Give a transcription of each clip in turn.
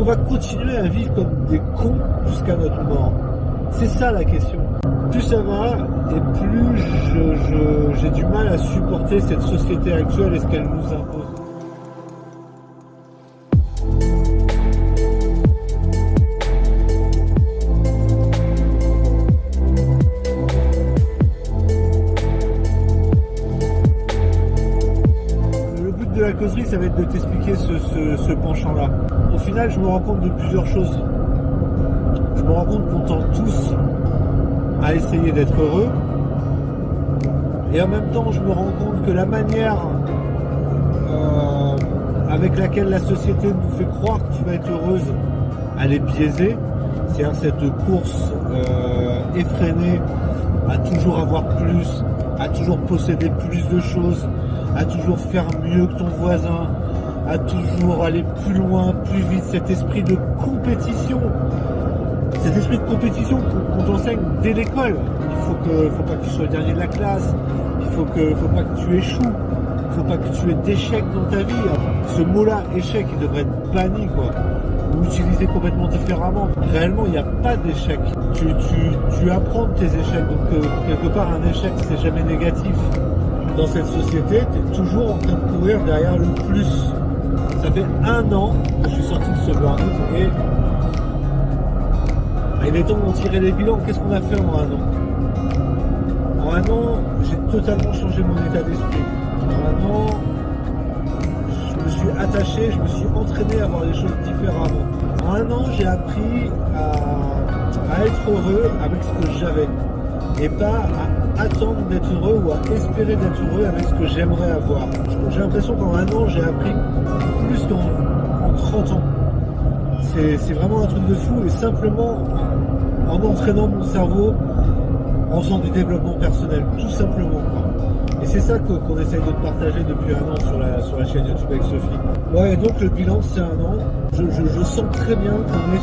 qu'on va continuer à vivre comme des cons jusqu'à notre mort? C'est ça la question. Plus ça va, et plus j'ai du mal à supporter cette société actuelle et ce qu'elle nous impose. De la causerie, ça va être de t'expliquer ce penchant-là. Au final, je me rends compte de plusieurs choses. Je me rends compte qu'on tend tous à essayer d'être heureux. Et en même temps, je me rends compte que la manière avec laquelle la société nous fait croire que tu vas être heureuse, elle est biaisée. C'est-à-dire cette course effrénée à toujours avoir plus, à toujours posséder plus de choses, à toujours faire mieux que ton voisin, à toujours aller plus loin, plus vite, cet esprit de compétition. Cet esprit de compétition qu'on t'enseigne dès l'école. Il faut pas que tu sois le dernier de la classe, faut pas que tu échoues, faut pas que tu aies d'échecs dans ta vie. Ce mot-là, échec, il devrait être banni, quoi. Ou utilisé complètement différemment. Réellement, il n'y a pas d'échec. Tu apprends de tes échecs, donc quelque part, un échec, c'est jamais négatif. Dans cette société, tu es toujours en train de courir derrière le plus. Ça fait 1 an que je suis sorti de ce burn-out et il est temps d'en tirer les bilans. Qu'est-ce qu'on a fait en 1 an? En 1 an, j'ai totalement changé mon état d'esprit. En 1 an, je me suis attaché, je me suis entraîné à voir les choses différemment. En 1 an, j'ai appris à être heureux avec ce que j'avais et pas à attendre d'être heureux ou à espérer d'être heureux avec ce que j'aimerais avoir. J'ai l'impression qu'en 1 an, j'ai appris plus qu'en 30 ans. C'est vraiment un truc de fou et simplement en entraînant mon cerveau, en faisant du développement personnel, tout simplement. Et c'est ça qu'on essaye de te partager depuis 1 an sur la chaîne YouTube avec Sophie. Ouais, et donc le bilan c'est 1 an. Je sens très bien qu'on est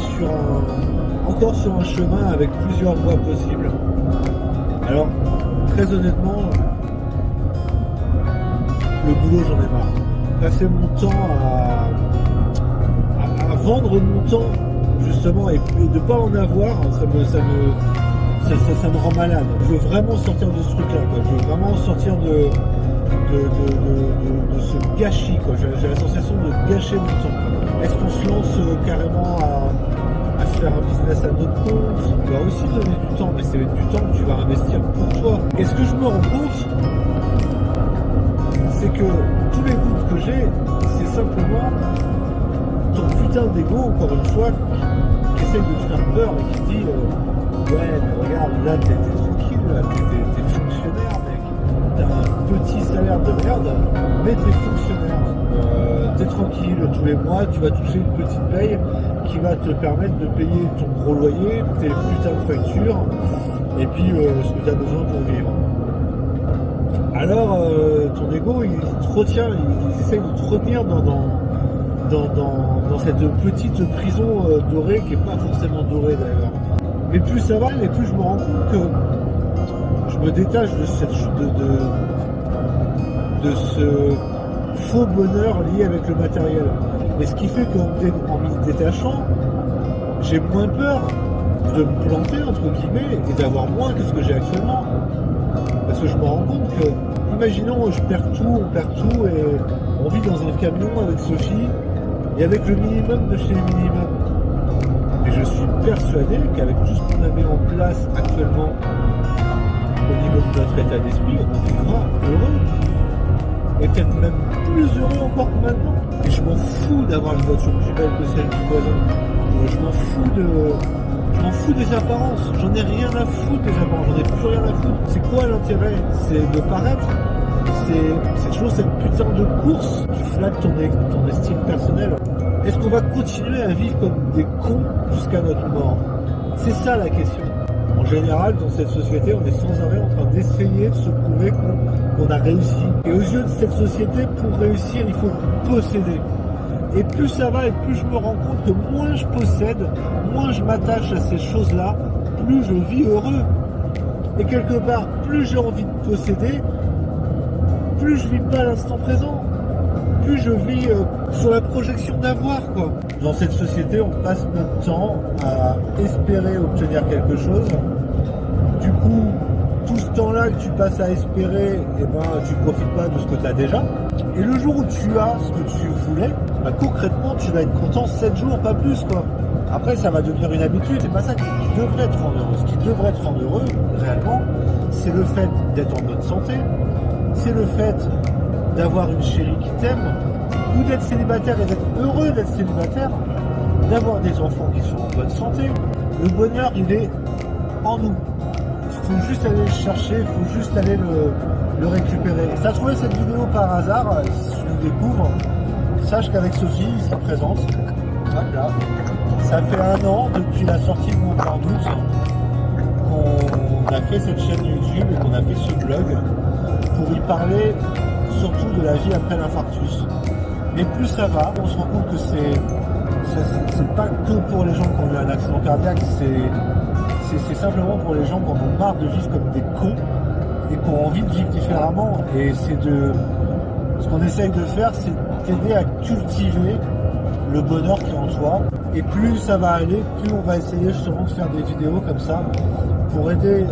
encore sur un chemin avec plusieurs voies possibles. Alors, très honnêtement, le boulot, j'en ai marre. Passer mon temps à vendre mon temps, justement, et de ne pas en avoir, ça me rend malade. Je veux vraiment sortir de ce truc-là, quoi. Je veux vraiment sortir de ce gâchis, quoi. J'ai la sensation de gâcher mon temps. Est-ce qu'on se lance carrément à se faire un business à notre compte? Tu vas aussi donner du temps, mais c'est du temps que tu vas investir pour toi. Et ce que je me rends compte, c'est que tous les doutes que j'ai, c'est simplement ton putain d'ego, encore une fois, qui essaye de te faire peur et qui dit ouais, mais regarde, là t'es tranquille, là, t'es fonctionnaire, mec. T'as un petit salaire de merde, mais t'es fonctionnaire. T'es tranquille, tous les mois, tu vas toucher une petite paye qui va te permettre de payer ton gros loyer, tes putains de factures, et puis ce que tu as besoin pour vivre. Alors, ton ego, il te retient, il essaye de te retenir dans cette petite prison dorée, qui n'est pas forcément dorée d'ailleurs. Mais plus ça va, et plus je me rends compte que je me détache de ce faux bonheur lié avec le matériel. Et ce qui fait qu'en m'y détachant, j'ai moins peur de me planter, entre guillemets, et d'avoir moins que ce que j'ai actuellement. Parce que je me rends compte que, imaginons, je perds tout, on perd tout, et on vit dans un camion avec Sophie, et avec le minimum de chez les minimums. Et je suis persuadé qu'avec tout ce qu'on a mis en place actuellement, au niveau de notre état d'esprit, on vivra heureux. Et peut-être même plus heureux encore que maintenant. Et je m'en fous d'avoir une voiture plus belle que celle du voisin. Je m'en fous des apparences. J'en ai rien à foutre des apparences. J'en ai plus rien à foutre. C'est quoi l'intérêt? C'est de paraître. C'est toujours cette putain de course qui flatte ton estime personnelle. Est-ce qu'on va continuer à vivre comme des cons jusqu'à notre mort? C'est ça la question. En général, dans cette société, on est sans arrêt en train d'essayer de se prouver qu'on a réussi. Et aux yeux de cette société, pour réussir, il faut posséder. Et plus ça va, et plus je me rends compte que moins je possède, moins je m'attache à ces choses-là, plus je vis heureux. Et quelque part, plus j'ai envie de posséder, plus je vis pas l'instant présent. plus je vis sur la projection d'avoir, quoi. Dans cette société, on passe notre temps à espérer obtenir quelque chose. Du coup, tout ce temps-là que tu passes à espérer, eh ben, tu profites pas de ce que tu as déjà. Et le jour où tu as ce que tu voulais, bah, concrètement, tu vas être content 7 jours, pas plus, quoi. Après, ça va devenir une habitude. C'est pas ça qui devrait te rendre heureux. Ce qui devrait te rendre heureux, réellement, c'est le fait d'être en bonne santé. C'est le fait d'avoir une chérie qui t'aime, ou d'être célibataire et d'être heureux d'être célibataire, d'avoir des enfants qui sont en bonne santé. Le bonheur, il est en nous. Il faut juste aller le chercher, il faut juste aller le récupérer. Si tu as trouvé cette vidéo par hasard, si tu nous découvres, sache qu'avec Sophie, il se présente. Voilà. Ça fait 1 an depuis la sortie de Mon Plan Doute qu'on a fait cette chaîne YouTube et qu'on a fait ce blog pour y parler surtout de la vie après l'infarctus. Mais plus ça va, on se rend compte que c'est pas que pour les gens qui ont eu un accident cardiaque, c'est simplement pour les gens qui en ont marre de vivre comme des cons et qui ont envie de vivre différemment. Et ce qu'on essaye de faire, c'est t'aider à cultiver le bonheur qui est en toi. Et plus ça va aller, plus on va essayer justement de faire des vidéos comme ça pour aider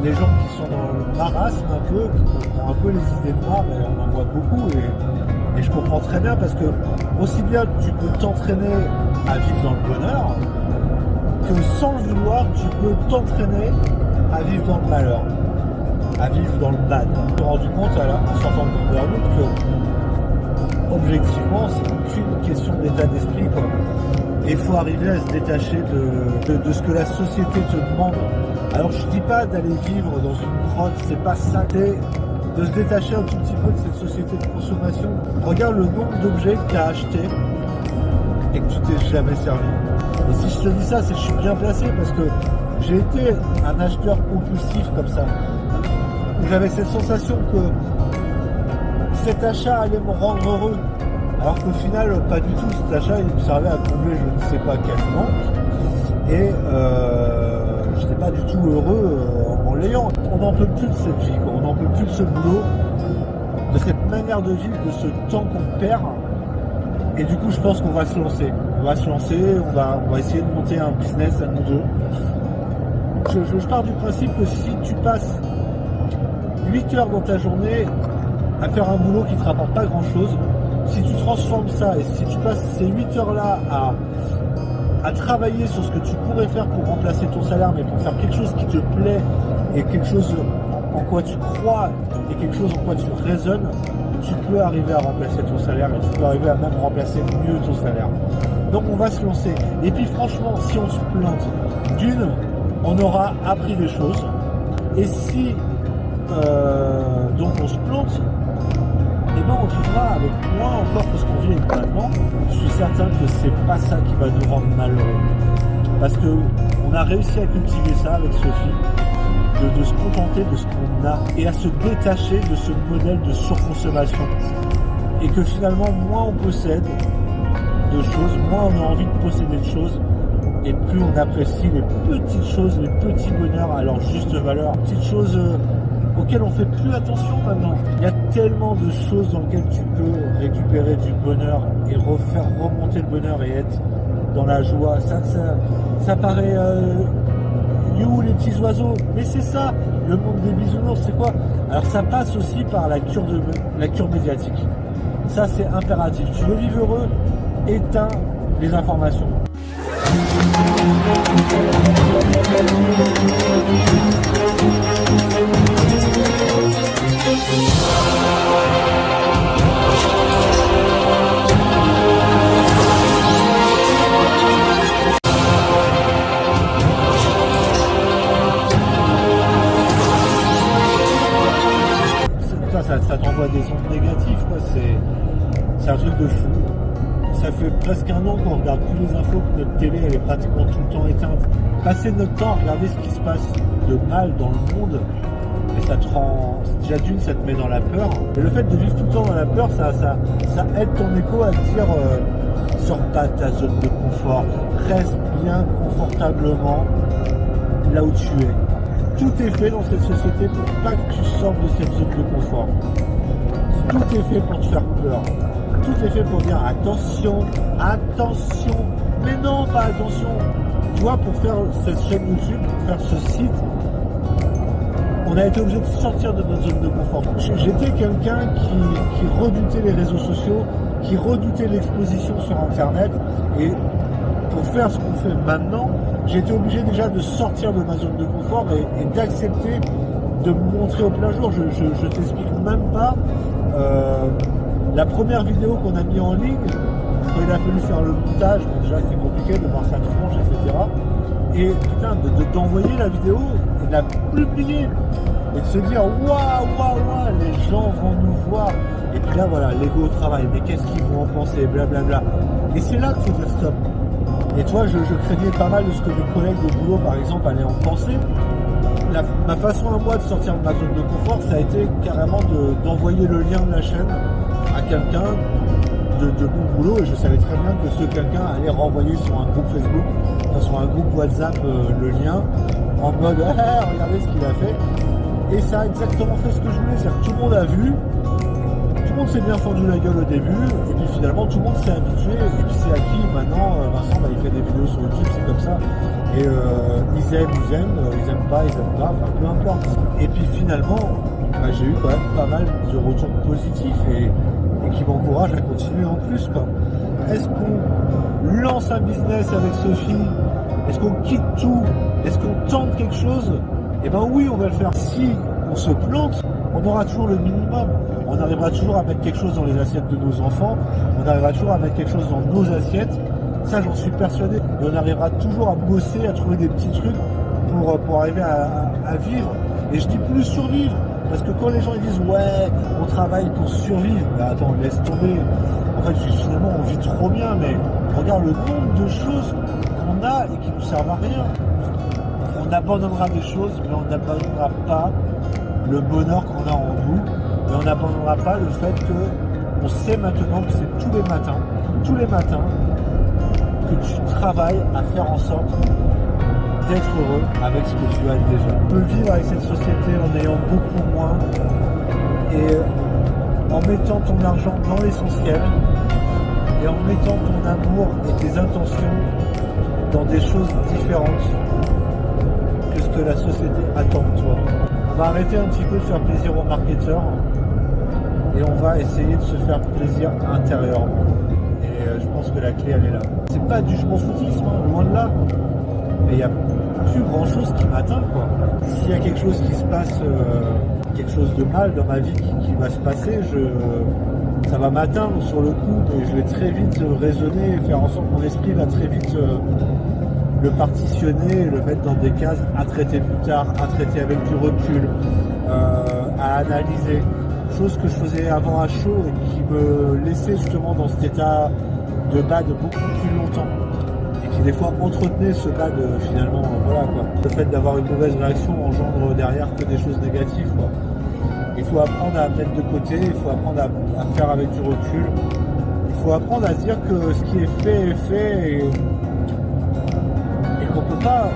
les gens qui sont dans le marasme un peu, qui ont un peu les idées noires, et on en voit beaucoup et je comprends très bien parce que aussi bien tu peux t'entraîner à vivre dans le bonheur que sans le vouloir tu peux t'entraîner à vivre dans le malheur, à vivre dans le bad. Je me suis rendu compte en sortant de mon burn-out que objectivement c'est qu'une question d'état d'esprit, quoi. Et il faut arriver à se détacher de ce que la société te demande. Alors je dis pas d'aller vivre dans une grotte, c'est pas ça, c'est de se détacher un tout petit peu de cette société de consommation. Regarde le nombre d'objets que tu as achetés et que tu t'es jamais servi. Et si je te dis ça, c'est que je suis bien placé parce que j'ai été un acheteur compulsif comme ça. Où j'avais cette sensation que cet achat allait me rendre heureux. Alors qu'au final, pas du tout. Cet achat, il me servait à combler je ne sais pas quel manque. Et je n'étais pas du tout heureux en l'ayant. On n'en peut plus de cette vie, quoi. On n'en peut plus de ce boulot, de cette manière de vivre, de ce temps qu'on perd. Et du coup, je pense qu'on va se lancer. On va se lancer, on va essayer de monter un business à nous deux. Je pars du principe que si tu passes 8 heures dans ta journée à faire un boulot qui ne te rapporte pas grand-chose, si tu transformes ça et si tu passes ces 8 heures-là à travailler sur ce que tu pourrais faire pour remplacer ton salaire, mais pour faire quelque chose qui te plaît et quelque chose en quoi tu crois et quelque chose en quoi tu raisonnes, tu peux arriver à remplacer ton salaire et tu peux arriver à même remplacer mieux ton salaire. Donc on va se lancer. Et puis franchement, si on se plante, on aura appris des choses. Et si donc on se plante, et ben on vivra avec moins encore que ce qu'on vit actuellement. Je suis certain que c'est pas ça qui va nous rendre malheureux. Parce que on a réussi à cultiver ça avec Sophie, de se contenter de ce qu'on a et à se détacher de ce modèle de surconsommation. Et que finalement, moins on possède de choses, moins on a envie de posséder de choses, et plus on apprécie les petites choses, les petits bonheurs à leur juste valeur. Petites choses auxquelles on fait plus attention maintenant. Il y a tellement de choses dans lesquelles tu peux récupérer du bonheur et refaire remonter le bonheur et être dans la joie. Ça paraît you les petits oiseaux, mais c'est ça, le monde des bisounours, c'est quoi? Alors ça passe aussi par la cure médiatique. Ça c'est impératif. Tu veux vivre heureux, éteins les informations. Ça t'envoie des ondes négatives, quoi. C'est un truc de fou. Ça fait presque 1 an qu'on regarde plus les infos, que notre télé elle est pratiquement tout le temps éteinte. Passer notre temps à regarder ce qui se passe de mal dans le monde, et ça te rend, déjà ça te met dans la peur. Et le fait de vivre tout le temps dans la peur, ça aide ton écho à te dire sors pas de ta zone de confort, reste bien confortablement là où tu es. Tout est fait dans cette société pour pas que tu sortes de cette zone de confort. Tout est fait pour te faire peur. Tout est fait pour dire attention, attention. Mais non, pas attention. Tu vois, pour faire cette chaîne YouTube, pour faire ce site, on a été obligé de sortir de notre zone de confort. J'étais quelqu'un qui redoutait les réseaux sociaux, qui redoutait l'exposition sur Internet. Et pour faire ce qu'on fait maintenant, j'ai été obligé déjà de sortir de ma zone de confort et d'accepter de me montrer au plein jour. Je t'explique même pas la première vidéo qu'on a mis en ligne, quand il a fallu faire le montage, bon, déjà c'était compliqué de voir sa tronche, etc. Et putain, d'envoyer la vidéo et de la publier et de se dire waouh, les gens vont nous voir. Et puis là voilà, l'ego au travail, mais qu'est-ce qu'ils vont en penser, blablabla. Et c'est là qu'il faut dire stop. Et toi, je craignais pas mal de ce que mes collègues de boulot, par exemple, allaient en penser. Ma façon à moi de sortir de ma zone de confort, ça a été carrément d'envoyer le lien de la chaîne à quelqu'un de mon boulot, et je savais très bien que ce quelqu'un allait renvoyer sur un groupe Facebook, enfin sur un groupe WhatsApp, le lien, en mode regardez ce qu'il a fait. Et ça a exactement fait ce que je voulais, c'est-à-dire que tout le monde a vu, tout le monde s'est bien fendu la gueule au début, et puis finalement tout le monde s'est habitué, et puis c'est acquis. Maintenant, Vincent, il fait des vidéos sur YouTube, c'est comme ça. Et ils aiment pas, enfin peu importe. Et puis finalement, j'ai eu quand même pas mal de retours positifs et qui m'encouragent à continuer en plus, quoi. Est-ce qu'on lance un business avec Sophie? Est-ce qu'on quitte tout? Est-ce qu'on tente quelque chose? Eh ben oui, on va le faire. Si on se plante, on aura toujours le minimum. On arrivera toujours à mettre quelque chose dans les assiettes de nos enfants. On arrivera toujours à mettre quelque chose dans nos assiettes. Ça, j'en suis persuadé. Et on arrivera toujours à bosser, à trouver des petits trucs pour arriver à vivre. Et je dis plus survivre. Parce que quand les gens ils disent ouais, on travaille pour survivre, bah attends, laisse tomber. En fait, finalement, on vit trop bien, mais regarde le nombre de choses qu'on a et qui nous servent à rien. On abandonnera des choses, mais on n'abandonnera pas le bonheur qu'on a en nous. Et on n'abandonnera pas le fait que on sait maintenant que c'est tous les matins, que tu travailles à faire en sorte d'être heureux avec ce que tu as déjà. Tu peux vivre avec cette société en ayant beaucoup moins et en mettant ton argent dans l'essentiel et en mettant ton amour et tes intentions dans des choses différentes que ce que la société attend de toi. On va arrêter un petit peu de faire plaisir aux marketeurs et on va essayer de se faire plaisir intérieurement. Et je pense que la clé elle est là. C'est pas du je m'en foutisme, loin de là. Mais il n'y a plus grand chose qui m'atteint, quoi. S'il y a quelque chose qui se passe, quelque chose de mal dans ma vie qui va se passer, ça va m'atteindre sur le coup, mais je vais très vite raisonner et faire en sorte que mon esprit va très vite le partitionner, le mettre dans des cases à traiter plus tard, à traiter avec du recul, à analyser. Chose que je faisais avant à chaud et qui me laissait justement dans cet état de bad beaucoup plus longtemps. Qui des fois entretenait ce bad finalement, voilà quoi. Le fait d'avoir une mauvaise réaction engendre derrière que des choses négatives, quoi. Il faut apprendre à mettre de côté, il faut apprendre à faire avec du recul, il faut apprendre à se dire que ce qui est fait et qu'on peut pas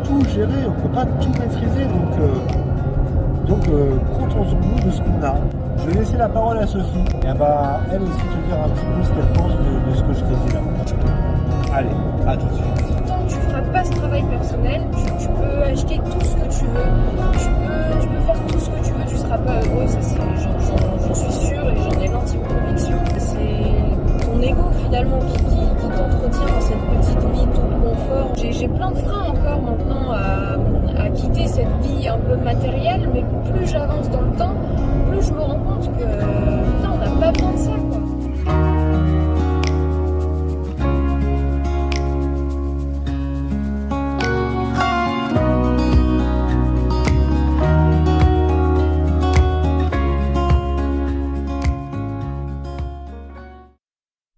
tout gérer, on peut pas tout maîtriser, donc contentons-nous de ce qu'on a. Je vais laisser la parole à Sophie et elle va elle aussi te dire un petit peu ce qu'elle pense de ce que je t'ai dit là. Allez, à tout de suite. Tant que tu feras pas ce travail personnel, tu peux acheter tout ce que tu veux, tu peux faire tout ce que tu veux, tu seras pas heureux, ça j'en suis sûre et j'en ai l'intime conviction. C'est ton ego finalement qui t'entretient dans cette petite vie tout confort. J'ai plein de freins encore maintenant à quitter cette vie un peu matérielle, mais plus j'avance dans le temps,